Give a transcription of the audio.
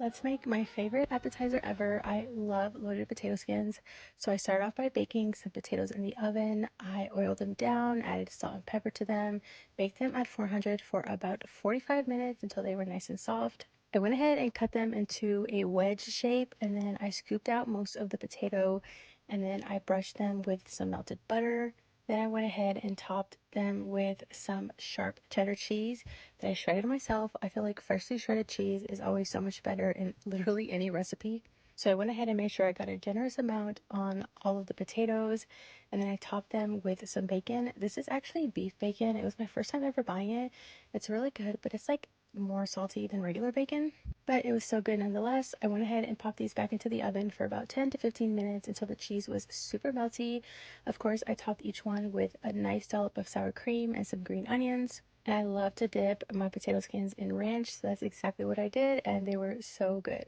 Let's make my favorite appetizer ever. I love loaded potato skins. So I started off by baking some potatoes in the oven. I oiled them down, added salt and pepper to them, baked them at 400 for about 45 minutes until they were nice and soft. I went ahead and cut them into a wedge shape, and then I scooped out most of the potato, and then I brushed them with some melted butter. Then I went ahead and topped them with some sharp cheddar cheese that I shredded myself. I feel like freshly shredded cheese is always so much better in literally any recipe. So I went ahead and made sure I got a generous amount on all of the potatoes, and then I topped them with some bacon. This is actually beef bacon. It was my first time ever buying it. It's really good, but it's like more salty than regular bacon. But it was so good nonetheless. I went ahead and popped these back into the oven for about 10 to 15 minutes until the cheese was super melty. Of course, I topped each one with a nice dollop of sour cream and some green onions. And I love to dip my potato skins in ranch, so that's exactly what I did, and they were so good.